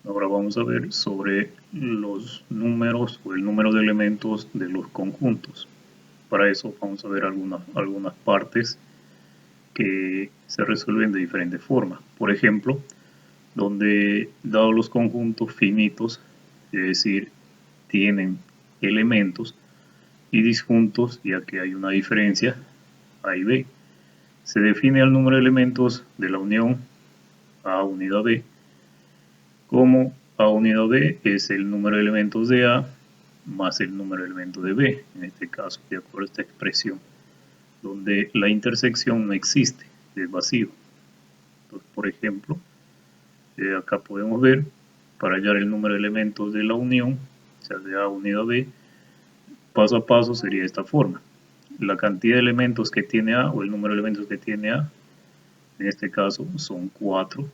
Ahora vamos a ver sobre los números o el número de elementos de los conjuntos. Para eso vamos a ver algunas partes que se resuelven de diferente forma. Por ejemplo, donde dados los conjuntos finitos, es decir, tienen elementos y disjuntos, ya que hay una diferencia, A y B. Se define el número de elementos de la unión A unido a B como A unido a B es el número de elementos de A más el número de elementos de B, en este caso, de acuerdo a esta expresión, donde la intersección no existe, es vacío. Entonces, por ejemplo, acá podemos ver, para hallar el número de elementos de la unión, o sea, de A unido a B, paso a paso sería de esta forma. La cantidad de elementos que tiene A, o el número de elementos que tiene A, en este caso son 4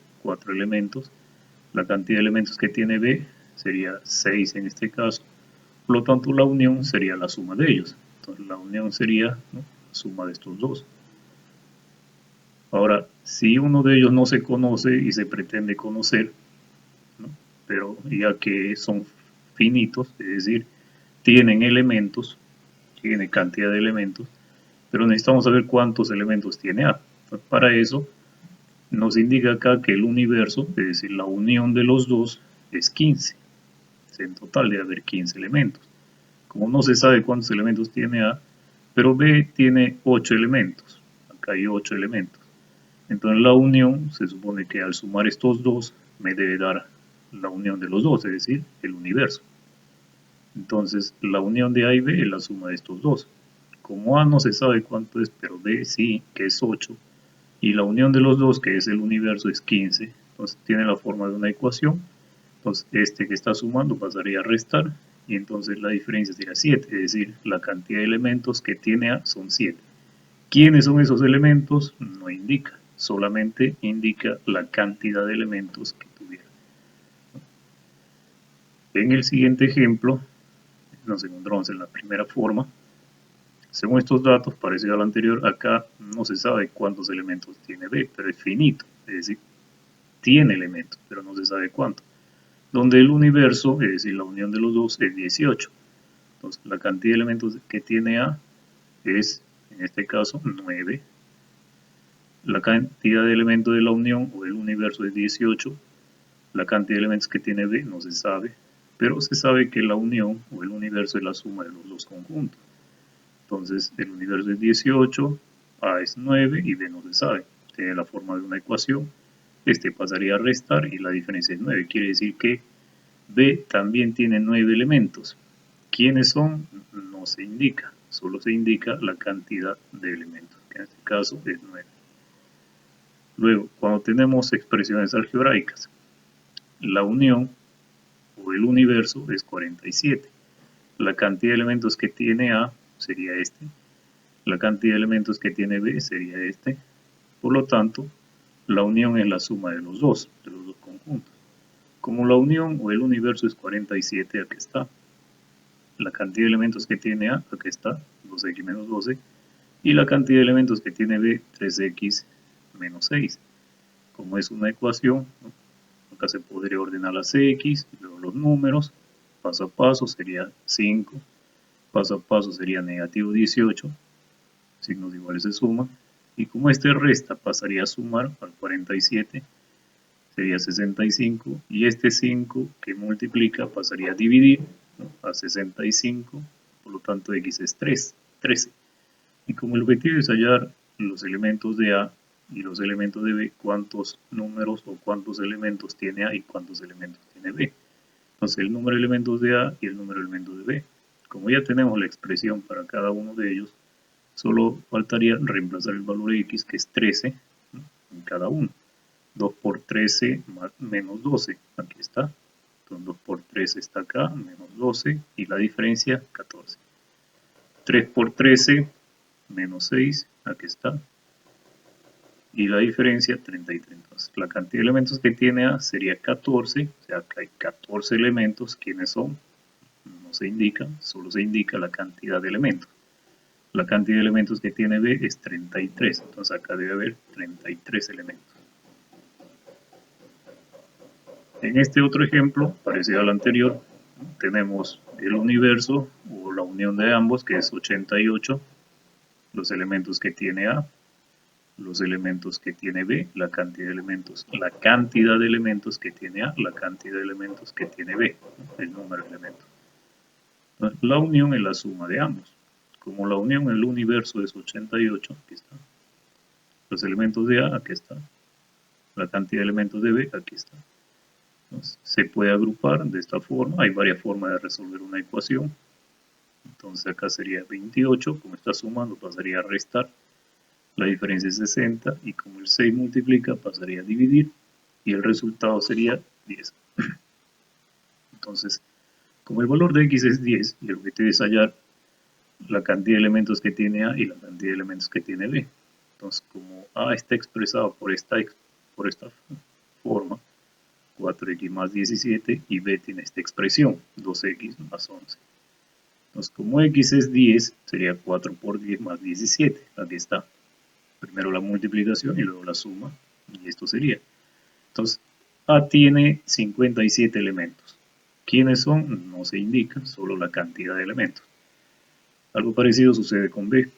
elementos. La cantidad de elementos que tiene B sería 6 en este caso. Por lo tanto, la unión sería la suma de ellos. Entonces, la unión sería, ¿no?, la suma de estos dos. Ahora, si uno de ellos no se conoce y se pretende conocer, ¿no?, pero ya que son finitos, es decir, tienen elementos, tiene cantidad de elementos, pero necesitamos saber cuántos elementos tiene A. Entonces, para eso nos indica acá que el universo, es decir, la unión de los dos, es 15. En total debe haber 15 elementos. Como no se sabe cuántos elementos tiene A, pero B tiene 8 elementos. Acá hay 8 elementos. Entonces la unión, se supone que al sumar estos dos, me debe dar la unión de los dos, es decir, el universo. Entonces la unión de A y B es la suma de estos dos. Como A no se sabe cuánto es, pero B sí, que es 8, y la unión de los dos, que es el universo, es 15, entonces tiene la forma de una ecuación. Entonces este que está sumando pasaría a restar, y entonces la diferencia sería 7, es decir, la cantidad de elementos que tiene A son 7. ¿Quiénes son esos elementos? No indica, solamente indica la cantidad de elementos que tuviera. En el siguiente ejemplo, nos encontramos en la primera forma. Según estos datos, parecido al anterior, acá no se sabe cuántos elementos tiene B, pero es finito, es decir, tiene elementos, pero no se sabe cuánto. Donde el universo, es decir, la unión de los dos, es 18. Entonces, la cantidad de elementos que tiene A es, en este caso, 9. La cantidad de elementos de la unión o del universo es 18. La cantidad de elementos que tiene B no se sabe, pero se sabe que la unión o el universo es la suma de los dos conjuntos. Entonces, el universo es 18, A es 9 y B no se sabe. Tiene la forma de una ecuación. Este pasaría a restar y la diferencia es 9. Quiere decir que B también tiene 9 elementos. ¿Quiénes son? No se indica, solo se indica la cantidad de elementos, que en este caso es 9. Luego, cuando tenemos expresiones algebraicas, la unión o el universo es 47. La cantidad de elementos que tiene A sería este. La cantidad de elementos que tiene B sería este. Por lo tanto, la unión es la suma de los dos conjuntos. Como la unión o el universo es 47, aquí está. La cantidad de elementos que tiene A, aquí está, 2x menos 12. Y la cantidad de elementos que tiene B, 3x menos 6. Como es una ecuación, ¿no?, acá se podría ordenar las x, luego los números, paso a paso sería 5, paso a paso sería negativo 18, signos iguales se suman, y como este resta pasaría a sumar al 47, sería 65, y este 5 que multiplica pasaría a dividir, ¿no?, a 65, por lo tanto x es 13. Y como el objetivo es hallar los elementos de A y los elementos de B, cuántos números o cuántos elementos tiene A y cuántos elementos tiene B. Entonces el número de elementos de A y el número de elementos de B. Como ya tenemos la expresión para cada uno de ellos, solo faltaría reemplazar el valor de x, que es 13, ¿no?, en cada uno. 2 por 13 menos 12, aquí está. Entonces 2 por 13 está acá, menos 12, y la diferencia 14. 3 por 13 menos 6, aquí está, y la diferencia 33. Entonces, la cantidad de elementos que tiene A sería 14, o sea, que hay 14 elementos. ¿Quiénes son? No se indica, solo se indica la cantidad de elementos. La cantidad de elementos que tiene B es 33, entonces acá debe haber 33 elementos. En este otro ejemplo, parecido al anterior, tenemos el universo o la unión de ambos, que es 88, los elementos que tiene A, los elementos que tiene B, la cantidad de elementos que tiene A, la cantidad de elementos que tiene B, el número de elementos. La unión es la suma de ambos. Como la unión en el universo es 88, aquí está. Los elementos de A, aquí está. La cantidad de elementos de B, aquí está. Entonces, se puede agrupar de esta forma. Hay varias formas de resolver una ecuación. Entonces acá sería 28, como está sumando pasaría a restar. La diferencia es 60 y como el 6 multiplica pasaría a dividir y el resultado sería 10. Entonces, como el valor de x es 10 y el objetivo es hallar la cantidad de elementos que tiene A y la cantidad de elementos que tiene B. Entonces, como A está expresado por esta forma, 4x más 17, y B tiene esta expresión, 2x más 11. Entonces, como x es 10, sería 4 por 10 más 17. Aquí está. Primero la multiplicación y luego la suma, y esto sería. Entonces, A tiene 57 elementos. ¿Quiénes son? No se indica, solo la cantidad de elementos. Algo parecido sucede con B.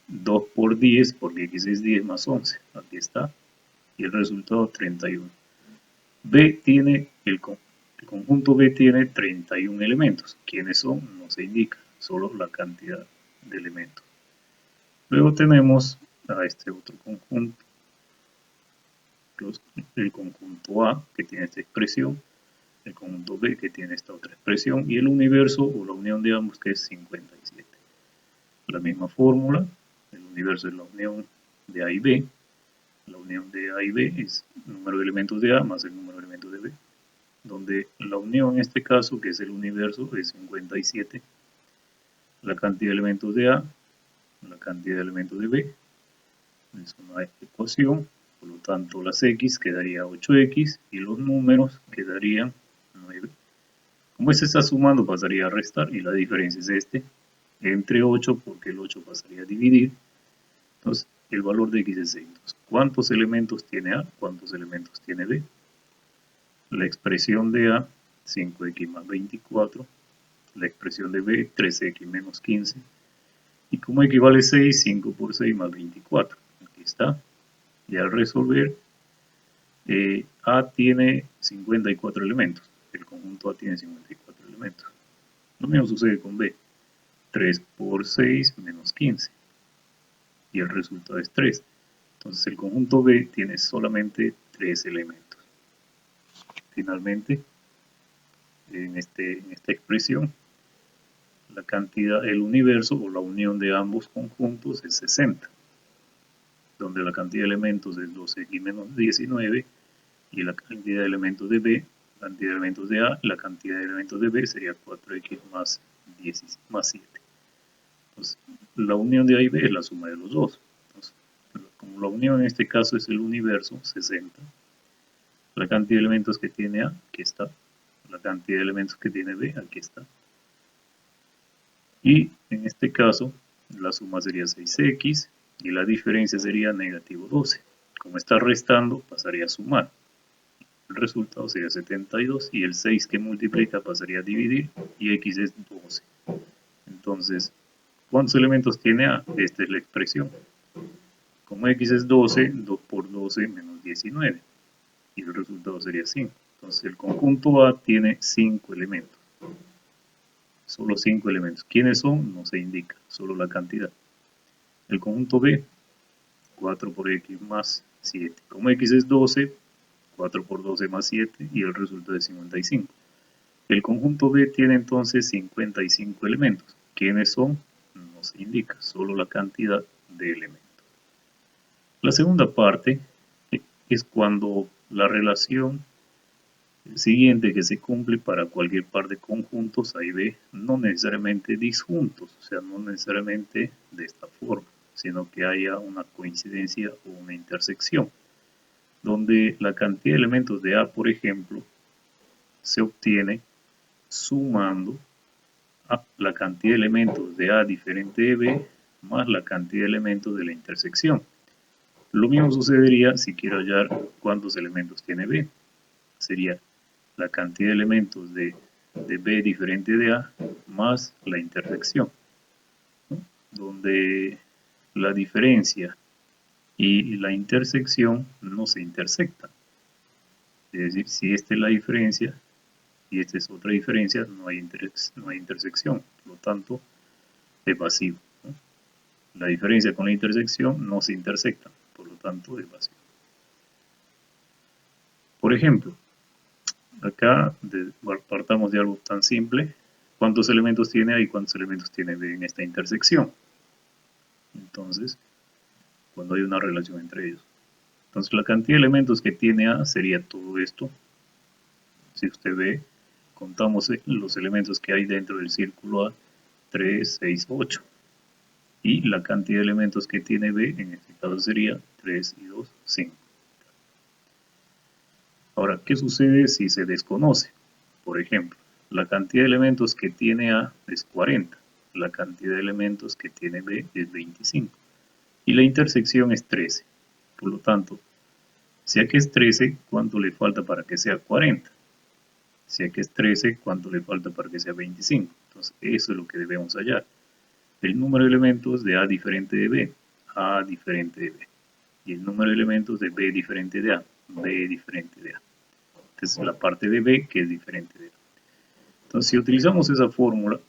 2 por 10, porque x es 10 más 11. Aquí está. Y el resultado 31. El conjunto B tiene 31 elementos. ¿Quiénes son? No se indica, solo la cantidad de elementos. Luego tenemos a este otro conjunto. El conjunto A, que tiene esta expresión. El conjunto B, que tiene esta otra expresión. Y el universo, o la unión de ambos, que es 57. La misma fórmula. El universo es la unión de A y B. La unión de A y B es el número de elementos de A más el número de elementos de B, donde la unión en este caso, que es el universo, es 57, la cantidad de elementos de A, la cantidad de elementos de B, es una ecuación, por lo tanto las x quedaría 8x y los números quedarían 9. Como este está sumando pasaría a restar y la diferencia es este, entre 8 porque el 8 pasaría a dividir, entonces el valor de x es 6. Entonces, ¿cuántos elementos tiene A? ¿Cuántos elementos tiene B? La expresión de A, 5x más 24. La expresión de B, 13x menos 15. Y como equivale 6, 5 por 6 más 24. Aquí está. Y al resolver, A tiene 54 elementos. El conjunto A tiene 54 elementos. Lo mismo sucede con B. 3 por 6 menos 15. Y el resultado es 3. Entonces el conjunto B tiene solamente 3 elementos. Finalmente, en esta expresión, la cantidad, el universo o la unión de ambos conjuntos es 60, donde la cantidad de elementos es 12x menos 19 y la cantidad de elementos de B, la cantidad de elementos de A, la cantidad de elementos de B sería 4x más 7. Entonces, la unión de A y B es la suma de los dos. Entonces, como la unión en este caso es el universo, 60, la cantidad de elementos que tiene A, aquí está, la cantidad de elementos que tiene B, aquí está. Y en este caso, la suma sería 6x y la diferencia sería negativo 12. Como está restando, pasaría a sumar. El resultado sería 72 y el 6 que multiplica pasaría a dividir y x es 12. Entonces, ¿cuántos elementos tiene A? Esta es la expresión. Como x es 12, 2 por 12 menos 19 y el resultado sería 5. Entonces el conjunto A tiene 5 elementos. Solo 5 elementos. ¿Quiénes son? No se indica, solo la cantidad. El conjunto B, 4 por x más 7. Como x es 12, 4 por 12 más 7 y el resultado es 55. El conjunto B tiene entonces 55 elementos. ¿Quiénes son? No se indica, solo la cantidad de elementos. La segunda parte es cuando la relación siguiente que se cumple para cualquier par de conjuntos A y B, no necesariamente disjuntos, o sea, no necesariamente de esta forma, sino que haya una coincidencia o una intersección, donde la cantidad de elementos de A, por ejemplo, se obtiene sumando a la cantidad de elementos de A diferente de B más la cantidad de elementos de la intersección. Lo mismo sucedería si quiero hallar cuántos elementos tiene B. Sería la cantidad de elementos de B diferente de A más la intersección, ¿no? Donde la diferencia y la intersección no se intersectan. Es decir, si esta es la diferencia y esta es otra diferencia, no hay intersección, por lo tanto es vacío, ¿no? La diferencia con la intersección no se intersectan, por lo tanto es vacío. Por ejemplo, acá partamos de algo tan simple. ¿Cuántos elementos tiene A y cuántos elementos tiene B en esta intersección? Entonces, cuando hay una relación entre ellos. Entonces, la cantidad de elementos que tiene A sería todo esto. Si usted ve, contamos los elementos que hay dentro del círculo A, 3, 6, 8. Y la cantidad de elementos que tiene B, en este caso sería 3 y 2, 5. Ahora, ¿qué sucede si se desconoce? Por ejemplo, la cantidad de elementos que tiene A es 40, la cantidad de elementos que tiene B es 25 y la intersección es 13. Por lo tanto, si aquí es 13, ¿cuánto le falta para que sea 40? Si aquí es 13, ¿cuánto le falta para que sea 25? Entonces, eso es lo que debemos hallar. El número de elementos de A diferente de B, A diferente de B. Y el número de elementos de B diferente de A, B diferente de A. Esta es la parte de B que es diferente de A. Entonces, si utilizamos esa fórmula,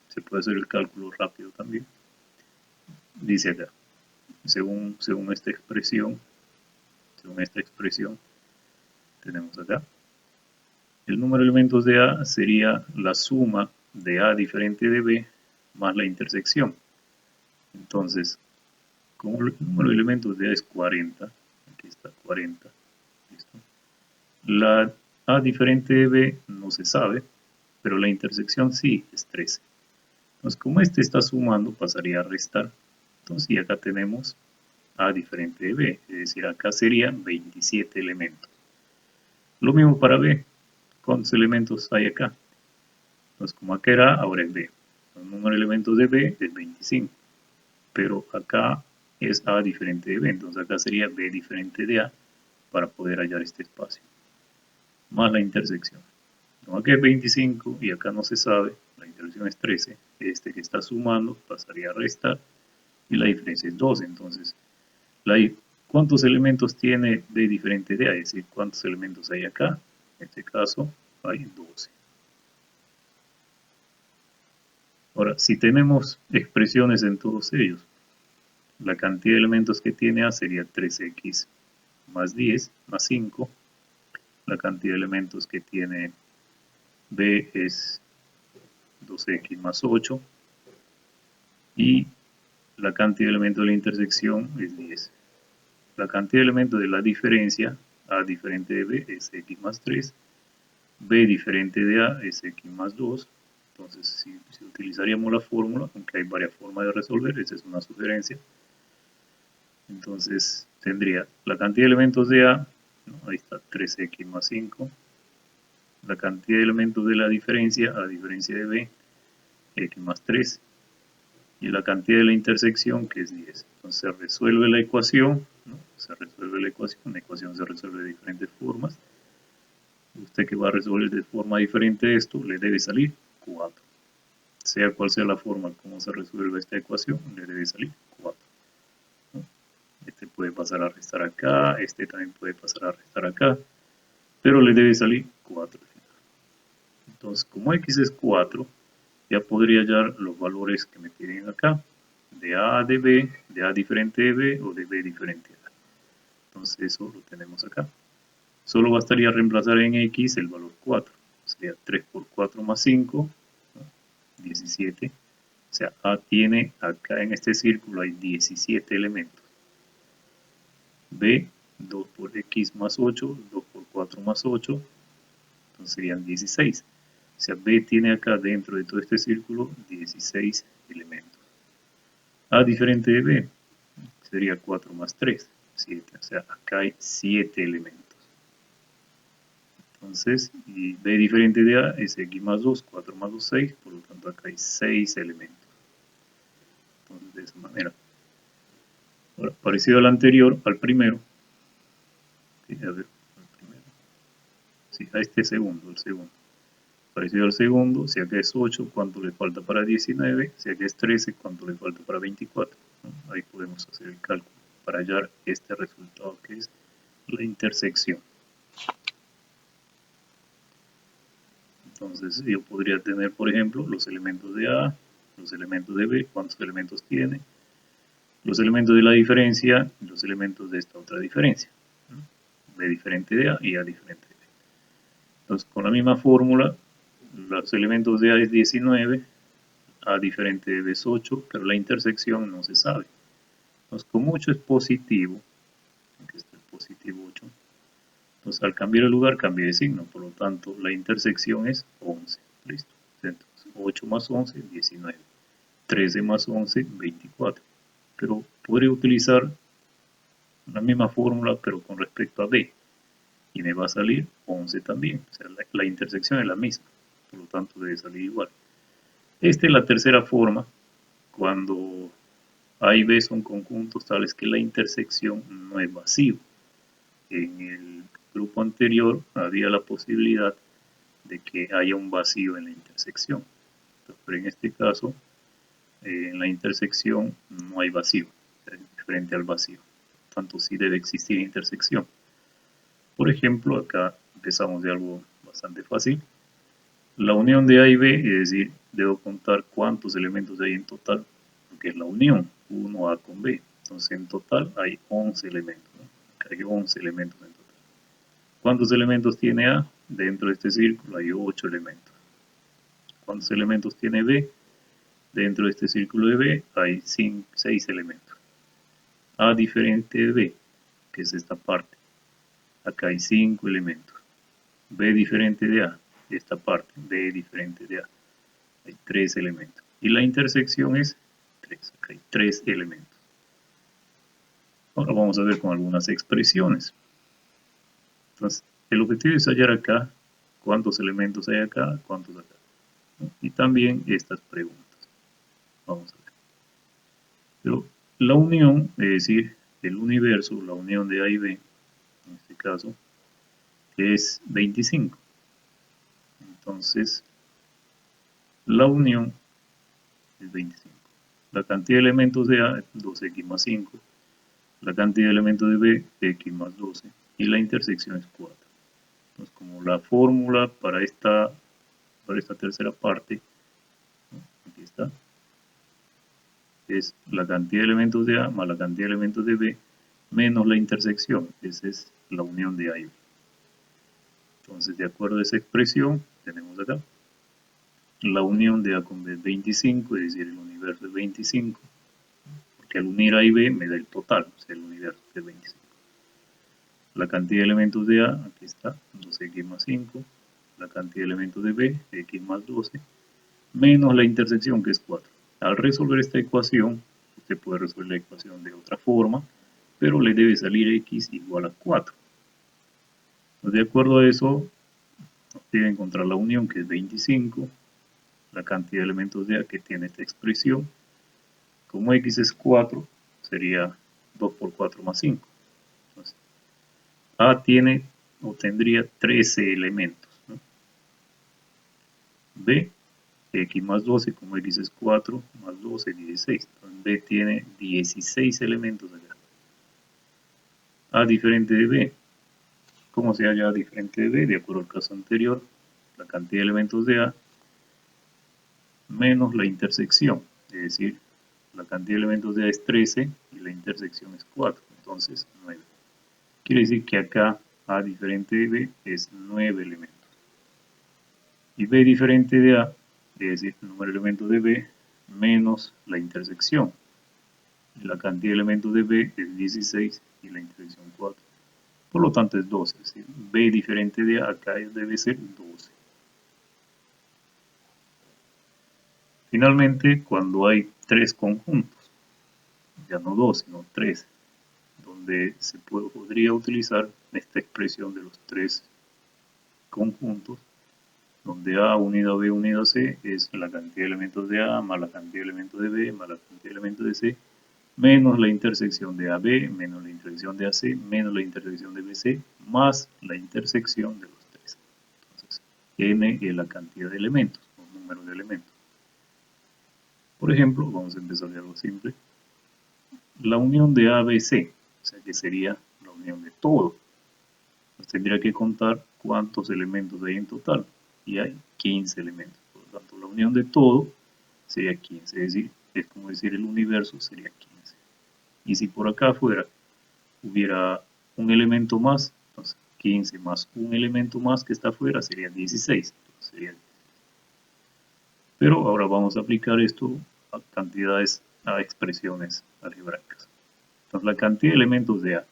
se puede hacer el cálculo rápido también, dice acá, según esta expresión, tenemos acá, el número de elementos de A sería la suma de A diferente de B más la intersección. Entonces, como el número de elementos de A es 40, aquí está 40, ¿listo? La A diferente de B no se sabe, pero la intersección sí es 13. Entonces, como este está sumando, pasaría a restar. Entonces, y acá tenemos A diferente de B, es decir, acá serían 27 elementos. Lo mismo para B. ¿Cuántos elementos hay acá? Entonces, como acá era A, ahora es B. El número de elementos de B es 25. Pero acá es A diferente de B, entonces acá sería B diferente de A para poder hallar este espacio. Más la intersección. Como acá es 25 y acá no se sabe, la intersección es 13, este que está sumando pasaría a restar y la diferencia es 12. Entonces, ¿cuántos elementos tiene B diferente de A? Es decir, ¿cuántos elementos hay acá? En este caso hay 12. Ahora, si tenemos expresiones en todos ellos, la cantidad de elementos que tiene A sería 3x más 10 más 5. La cantidad de elementos que tiene B es 2x más 8. Y la cantidad de elementos de la intersección es 10. La cantidad de elementos de la diferencia, A diferente de B, es x más 3. B diferente de A es x más 2. Entonces, si utilizaríamos la fórmula, aunque hay varias formas de resolver, esta es una sugerencia. Entonces, tendría la cantidad de elementos de A, ¿no? Ahí está 3x más 5. La cantidad de elementos de la diferencia, A diferencia de B, x más 3. Y la cantidad de la intersección, que es 10. Entonces se resuelve la ecuación, ¿no? Se resuelve la ecuación se resuelve de diferentes formas. Usted que va a resolver de forma diferente esto, le debe salir 4. Sea cual sea la forma como se resuelve esta ecuación, le debe salir 4. ¿No? Este puede pasar a restar acá, este también puede pasar a restar acá, pero le debe salir 4. Entonces, como x es 4, ya podría hallar los valores que me piden acá, de A de B, de A diferente de B o de B diferente de A. Entonces eso lo tenemos acá. Solo bastaría reemplazar en X el valor 4. Sería 3 por 4 más 5, ¿no? 17. O sea, A tiene, acá en este círculo hay 17 elementos. B, 2 por X más 8, 2 por 4 más 8, entonces serían 16. O sea, B tiene acá dentro de todo este círculo 16 elementos. A diferente de B sería 4 más 3, 7. O sea, acá hay 7 elementos. Entonces, y B diferente de A es X más 2, 4 más 2, 6. Por lo tanto, acá hay 6 elementos. Entonces, de esa manera. Ahora, parecido al anterior, al primero. A ver, al primero. Sí, a este segundo, el segundo. Parecido al segundo, si acá es 8, ¿cuánto le falta para 19? Si acá es 13, ¿cuánto le falta para 24? ¿No? Ahí podemos hacer el cálculo para hallar este resultado que es la intersección. Entonces yo podría tener, por ejemplo, los elementos de A, los elementos de B, ¿cuántos elementos tiene? Los elementos de la diferencia y los elementos de esta otra diferencia. B diferente de A y A diferente de B. Entonces con la misma fórmula, los elementos de A es 19, A diferente de B es 8, pero la intersección no se sabe. Entonces como 8 es positivo, aquí está el positivo 8, entonces al cambiar el lugar cambia de signo, por lo tanto la intersección es 11. Listo. Entonces 8 más 11, 19. 13 más 11, 24. Pero podría utilizar la misma fórmula, pero con respecto a B. Y me va a salir 11 también. O sea, la intersección es la misma. Por lo tanto, debe salir igual. Esta es la tercera forma, cuando A y B son conjuntos tales que la intersección no es vacío. En el grupo anterior había la posibilidad de que haya un vacío en la intersección. Pero en este caso, en la intersección no hay vacío, es diferente al vacío. Por tanto, sí debe existir intersección. Por ejemplo, acá empezamos de algo bastante fácil. La unión de A y B, es decir, debo contar cuántos elementos hay en total, porque es la unión, 1A con B. Entonces, en total hay 11 elementos. ¿No? Acá hay 11 elementos en total. ¿Cuántos elementos tiene A? Dentro de este círculo hay 8 elementos. ¿Cuántos elementos tiene B? Dentro de este círculo de B hay 6 elementos. A diferente de B, que es esta parte. Acá hay 5 elementos. B diferente de A, esta parte. B diferente de A. Hay 3 elementos. Y la intersección es 3. Acá hay 3 elementos. Ahora vamos a ver con algunas expresiones. Entonces, el objetivo es hallar acá cuántos elementos hay acá, cuántos acá. ¿No? Y también estas preguntas. Vamos a ver. Pero la unión, es decir, el universo, la unión de A y B, en este caso, es 25. Entonces, la unión es 25. La cantidad de elementos de A es 2x más 5. La cantidad de elementos de B, x más 12. Y la intersección es 4. Entonces, como la fórmula para esta tercera parte, ¿no? Aquí está, es la cantidad de elementos de A más la cantidad de elementos de B menos la intersección. Esa es la unión de A y B. Entonces, de acuerdo a esa expresión, tenemos acá la unión de A con B es 25, es decir, el universo es 25, porque al unir A y B me da el total, o sea, el universo es 25. La cantidad de elementos de A, aquí está, 2x más 5, la cantidad de elementos de B, x más 12, menos la intersección que es 4. Al resolver esta ecuación, usted puede resolver la ecuación de otra forma, pero le debe salir x igual a 4. Entonces, de acuerdo a eso, debe encontrar la unión que es 25, la cantidad de elementos de A que tiene esta expresión. Como x es 4, sería 2 por 4 más 5. Entonces, A tiene o tendría 13 elementos. ¿No? B, x más 12, como x es 4, más 12, 16. Entonces, B tiene 16 elementos acá. A diferente de B. ¿Cómo se halla A diferente de B? De acuerdo al caso anterior, la cantidad de elementos de A menos la intersección. Es decir, la cantidad de elementos de A es 13 y la intersección es 4. Entonces, 9. Quiere decir que acá A diferente de B es 9 elementos. Y B diferente de A, es decir, el número de elementos de B menos la intersección. Y la cantidad de elementos de B es 16 y la intersección 4. Por lo tanto es 12. Es decir, B diferente de A acá debe ser 12. Finalmente, cuando hay 3 conjuntos, ya no 2, sino 3, donde se podría utilizar esta expresión de los 3 conjuntos, donde A unido a B unido a C es la cantidad de elementos de A más la cantidad de elementos de B más la cantidad de elementos de C menos la intersección de AB menos la intersección de AC menos la intersección de BC más la intersección de los 3. n es la cantidad de elementos, o número de elementos. Por ejemplo, vamos a empezar de algo simple. La unión de A, B, C, o sea que sería la unión de todo. Pues tendría que contar cuántos elementos hay en total. Y hay 15 elementos. Por lo tanto, la unión de todo sería 15. Es decir, es como decir el universo sería 15. Y si por acá afuera hubiera un elemento más, entonces 15 más un elemento más que está afuera sería 16. Entonces sería. Pero ahora vamos a aplicar esto a cantidades, a expresiones algebraicas. Entonces la cantidad de elementos de A.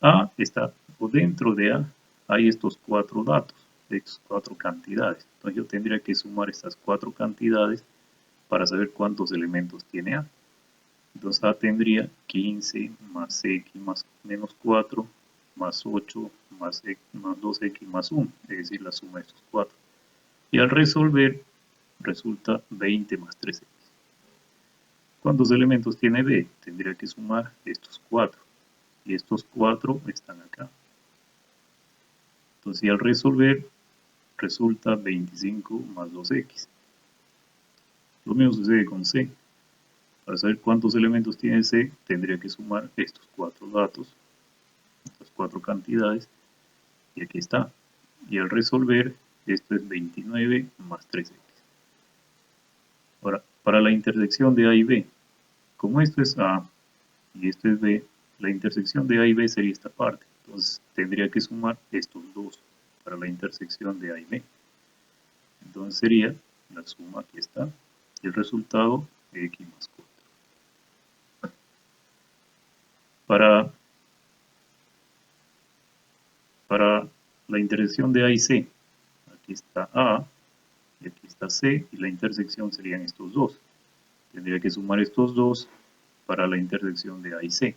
A está, o dentro de A hay estos cuatro datos, estas cuatro cantidades. Entonces yo tendría que sumar estas cuatro cantidades para saber cuántos elementos tiene A. Entonces A tendría 15 más X más menos 4 más 8 más, X, más 2X más 1, es decir, la suma de estos cuatro. Y al resolver resulta 20 más 3X. ¿Cuántos elementos tiene B? Tendría que sumar estos cuatro. Y estos cuatro están acá. Entonces, y al resolver, resulta 25 más 2X. Lo mismo sucede con C. Para saber cuántos elementos tiene C, tendría que sumar estos cuatro datos, estas cuatro cantidades, y aquí está. Y al resolver, esto es 29 más 3X. Ahora, para la intersección de A y B, como esto es A y esto es B, la intersección de A y B sería esta parte. Entonces, tendría que sumar estos dos para la intersección de A y B. Entonces sería la suma, aquí está, y el resultado X más 4. Para la intersección de A y C, aquí está A y aquí está C, y la intersección serían estos dos. Tendría que sumar estos dos para la intersección de A y C,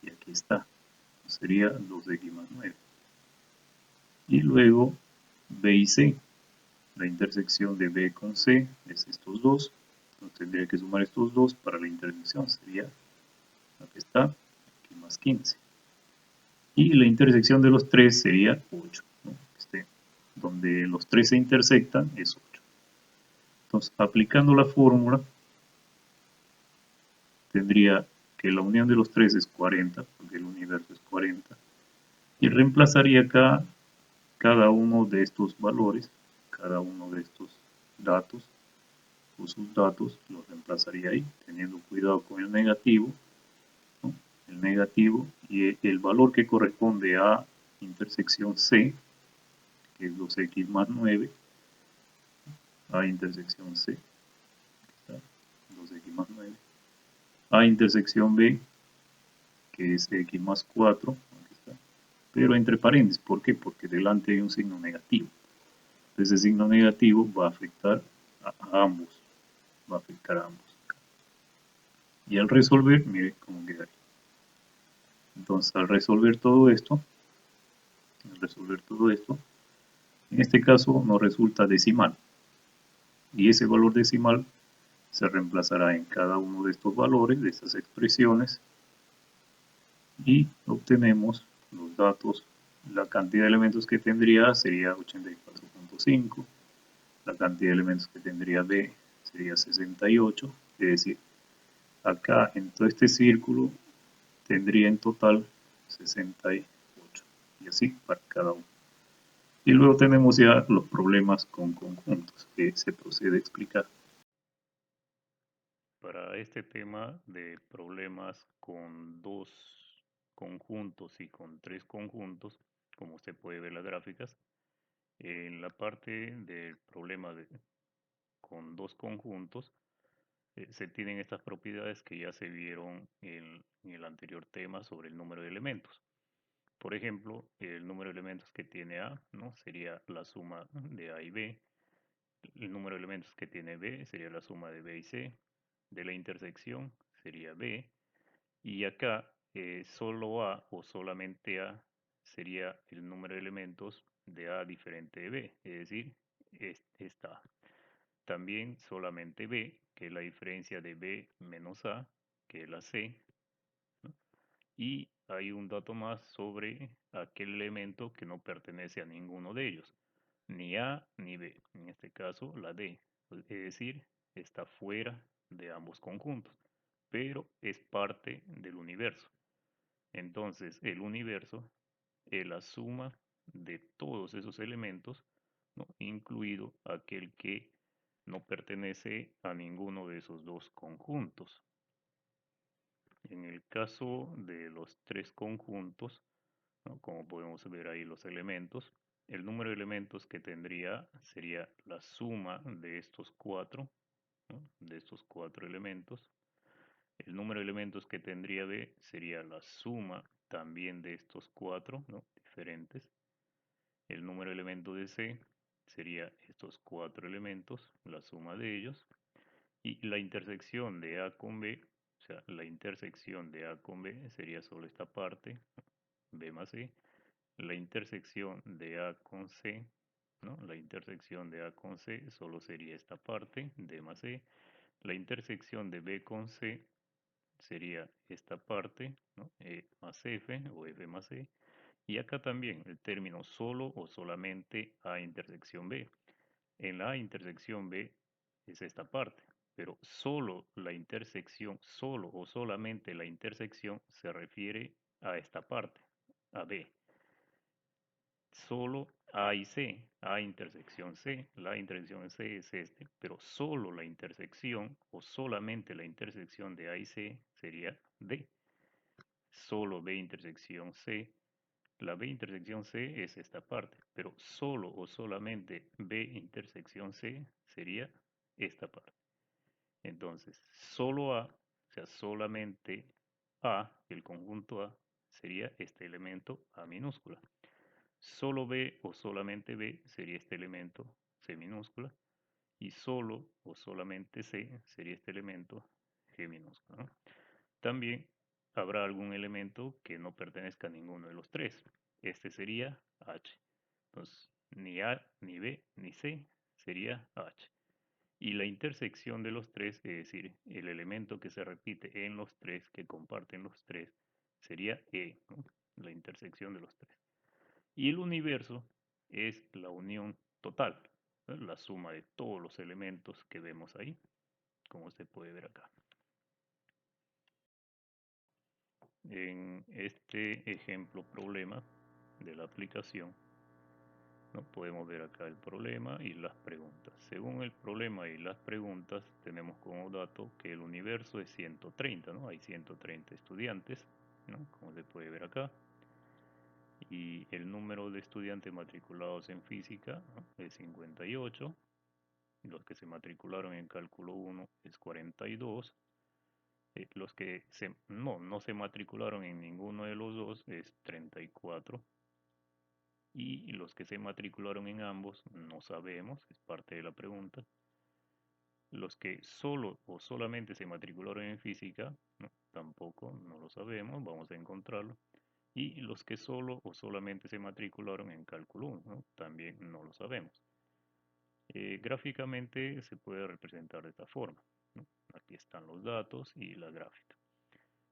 y aquí está, sería 2X más 9. Y luego B y C, la intersección de B con C es estos dos, entonces tendría que sumar estos dos para la intersección, sería, aquí está, aquí más 15. Y la intersección de los tres sería 8, ¿no? Donde los tres se intersectan es 8. Entonces, aplicando la fórmula, tendría que la unión de los tres es 40, porque el universo es 40, y reemplazaría acá cada uno de estos valores, cada uno de estos datos, o sus datos, los reemplazaría ahí, teniendo cuidado con el negativo, ¿no? El negativo y el valor que corresponde a intersección C, que es 2X más 9, A intersección C, está, 2X más 9, A intersección B, que es X más 4, aquí está, pero entre paréntesis, ¿por qué? Porque delante hay un signo negativo. Ese signo negativo va a afectar a ambos, va a afectar a ambos. Y al resolver, mire cómo quedaría. Entonces, al resolver todo esto, en este caso nos resulta decimal. Y ese valor decimal se reemplazará en cada uno de estos valores, de estas expresiones, y obtenemos los datos. La cantidad de elementos que tendría A sería 84.5, la cantidad de elementos que tendría B sería 68, es decir, acá en todo este círculo tendría en total 68, y así para cada uno. Y luego tenemos ya los problemas con conjuntos que se procede a explicar. Para este tema de problemas con dos conjuntos y con tres conjuntos, como usted puede ver las gráficas, en la parte del problema con dos conjuntos se tienen estas propiedades que ya se vieron en el anterior tema sobre el número de elementos. Por ejemplo, el número de elementos que tiene A, ¿no? Sería la suma de A y B. El número de elementos que tiene B sería la suma de B y C. De la intersección sería B. Y acá solo A o solamente A sería el número de elementos de A diferente de B, es decir, esta A. También solamente B, que es la diferencia de B menos A, que es la C, ¿no? Y hay un dato más sobre aquel elemento que no pertenece a ninguno de ellos. ni A ni B. En este caso, la D. Es decir, está fuera de ambos conjuntos, pero es parte del universo. Entonces, el universo es la suma de todos esos elementos, ¿no? Incluido aquel que no pertenece a ninguno de esos dos conjuntos. En el caso de los tres conjuntos, ¿no? Como podemos ver ahí los elementos, el número de elementos que tendría sería la suma de estos cuatro, ¿no? De estos cuatro elementos. El número de elementos que tendría B sería la suma también de estos cuatro, ¿no? Diferentes. El número de elementos de C sería estos cuatro elementos, la suma de ellos. Y la intersección de A con B, o sea, la intersección de A con B sería solo esta parte, B más C. La intersección de A con C, ¿no? La intersección de A con C solo sería esta parte, D más C. La intersección de B con C sería esta parte, ¿no? E más F o F más C. Y acá también el término solo o solamente A intersección B. En la A intersección B es esta parte, pero solo la intersección, solo o solamente la intersección se refiere a esta parte, a B. Solo A y C, A intersección C, la intersección C es este, pero solo la intersección o solamente la intersección de A y C sería D. Solo B intersección C, la B intersección C es esta parte, pero solo o solamente B intersección C sería esta parte. Entonces, solo A, o sea, solamente A, el conjunto A, sería este elemento A minúscula. Solo B o solamente B sería este elemento C minúscula. Y solo o solamente C sería este elemento G minúscula, ¿no? También habrá algún elemento que no pertenezca a ninguno de los tres. Este sería H. Entonces, ni A, ni B, ni C sería H. Y la intersección de los tres, es decir, el elemento que se repite en los tres, que comparten los tres, sería E, ¿no? La intersección de los tres. Y el universo es la unión total, ¿no? La suma de todos los elementos que vemos ahí, como se puede ver acá. En este ejemplo problema de la aplicación, ¿no? Podemos ver acá el problema y las preguntas. Según el problema y las preguntas, tenemos como dato que el universo es 130, ¿no? Hay 130 estudiantes, ¿no? Como se puede ver acá. Y el número de estudiantes matriculados en física, ¿no? Es 58. Los que se matricularon en cálculo 1 es 42. Los que no se matricularon en ninguno de los dos es 34. Y los que se matricularon en ambos no sabemos, es parte de la pregunta. Los que solo o solamente se matricularon en física, no, tampoco, no lo sabemos, vamos a encontrarlo. Y los que solo o solamente se matricularon en cálculo 1, ¿no? También no lo sabemos. Gráficamente se puede representar de esta forma, ¿no? Aquí están los datos y la gráfica.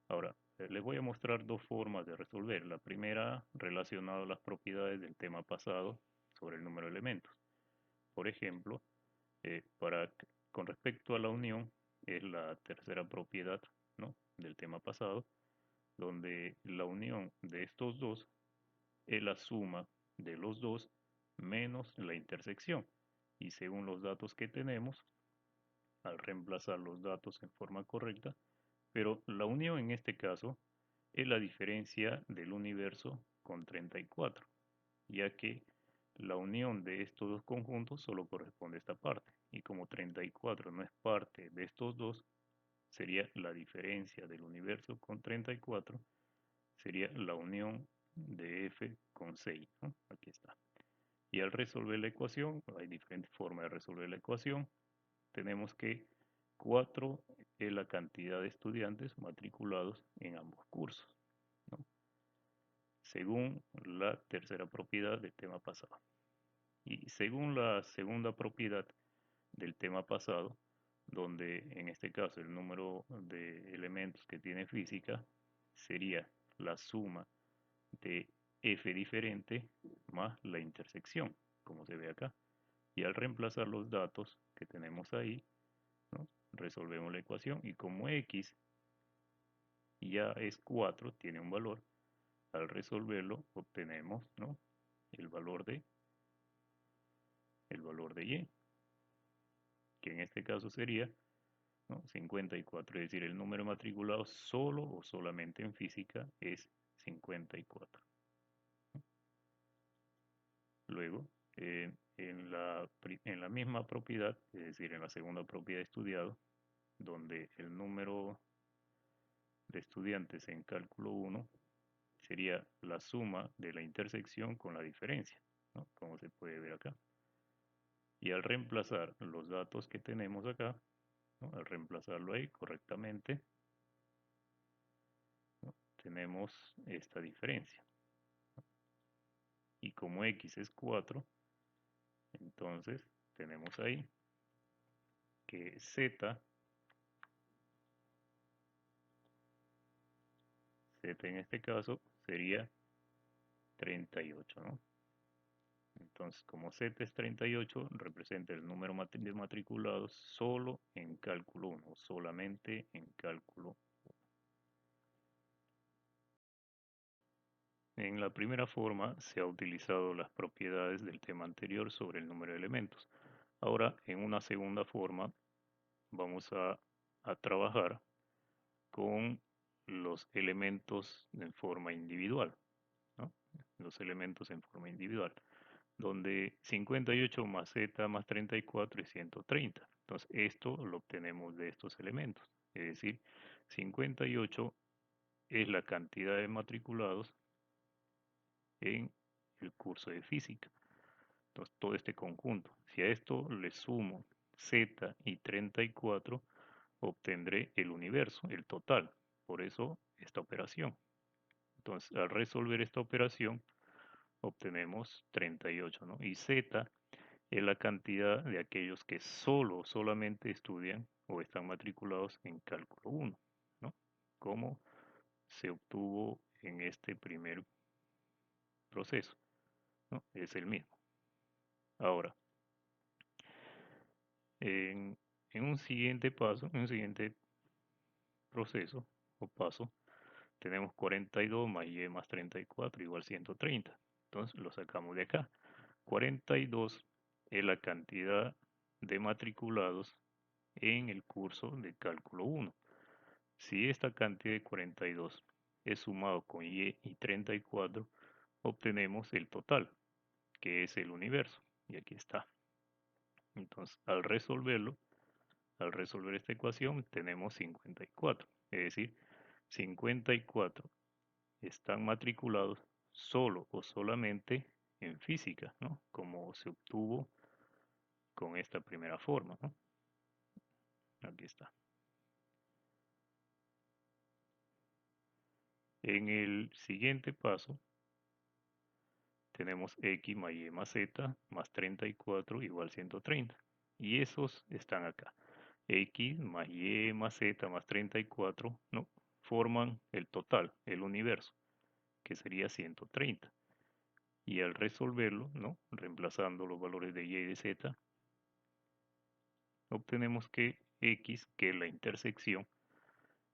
Ahora, les voy a mostrar dos formas de resolver. La primera relacionada a las propiedades del tema pasado sobre el número de elementos. Por ejemplo, con respecto a la unión, es la tercera propiedad, ¿no? Del tema pasado, donde la unión de estos dos es la suma de los dos menos la intersección. Y según los datos que tenemos, al reemplazar los datos en forma correcta, pero la unión en este caso es la diferencia del universo con 34, ya que la unión de estos dos conjuntos solo corresponde a esta parte, y como 34 no es parte de estos dos, sería la diferencia del universo con 34, sería la unión de f con 6, ¿no? Aquí está. Y al resolver la ecuación, hay diferentes formas de resolver la ecuación, tenemos que 4 es la cantidad de estudiantes matriculados en ambos cursos, ¿no? Según la tercera propiedad del tema pasado. Y según la segunda propiedad del tema pasado, donde en este caso el número de elementos que tiene física sería la suma de f diferente más la intersección. como se ve acá. Y al reemplazar los datos que tenemos ahí, ¿no? Resolvemos la ecuación y como x ya es 4, tiene un valor, al resolverlo obtenemos, ¿no? el valor de y, que en este caso sería, ¿no? 54, es decir, el número matriculado solo o solamente en física es 54. Luego, en la misma propiedad, es decir, en la segunda propiedad de estudiado, donde el número de estudiantes en cálculo 1 sería la suma de la intersección con la diferencia, ¿no? Como se puede ver acá. Y al reemplazar los datos que tenemos acá, ¿no? Al reemplazarlo ahí correctamente, ¿no? Tenemos esta diferencia. Y como x es 4, entonces tenemos ahí que z en este caso sería 38, ¿no? Entonces, como z es 38, representa el número de matriculados solo en cálculo 1, solamente en cálculo 1. En la primera forma se ha utilizado las propiedades del tema anterior sobre el número de elementos. Ahora, en una segunda forma, vamos a trabajar con los elementos en forma individual, ¿no? Los elementos en forma individual, donde 58 más z más 34 es 130. Entonces, esto lo obtenemos de estos elementos. Es decir, 58 es la cantidad de matriculados en el curso de física. Entonces, todo este conjunto. Si a esto le sumo z y 34, obtendré el universo, el total. Por eso, esta operación. Entonces, al resolver esta operación, obtenemos 38, ¿no? Y z es la cantidad de aquellos que solamente estudian o están matriculados en cálculo 1, ¿no? Como se obtuvo en este primer proceso, ¿no? Es el mismo. Ahora, en, en un siguiente paso, en un siguiente proceso o paso, tenemos 42 más y más 34 igual 130. Entonces lo sacamos de acá. 42 es la cantidad de matriculados en el curso de cálculo 1. Si esta cantidad de 42 es sumado con y 34, obtenemos el total, que es el universo. Y aquí está. Entonces, al resolver esta ecuación, tenemos 54. Es decir, 54 están matriculados solo o solamente en física, ¿no? Como se obtuvo con esta primera forma, ¿no? Aquí está. En el siguiente paso tenemos x más y más z más 34 igual 130. Y esos están acá. X más y más z más 34, ¿no? Forman el total, el universo, que sería 130. Y al resolverlo, ¿no? Reemplazando los valores de y y de z, obtenemos que x, que es la intersección,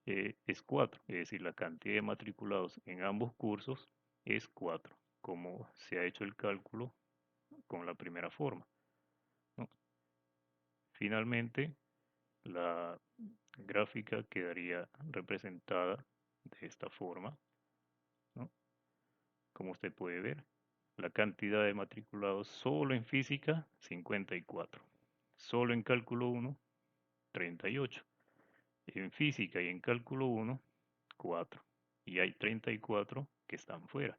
es 4, es decir, la cantidad de matriculados en ambos cursos es 4, como se ha hecho el cálculo con la primera forma, ¿no? Finalmente, la gráfica quedaría representada de esta forma, ¿no? Como usted puede ver, la cantidad de matriculados solo en física, 54, solo en cálculo 1, 38, en física y en cálculo 1, 4, y hay 34 que están fuera.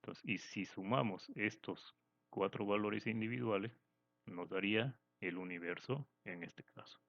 Entonces, y si sumamos estos 4 valores individuales, nos daría el universo en este caso.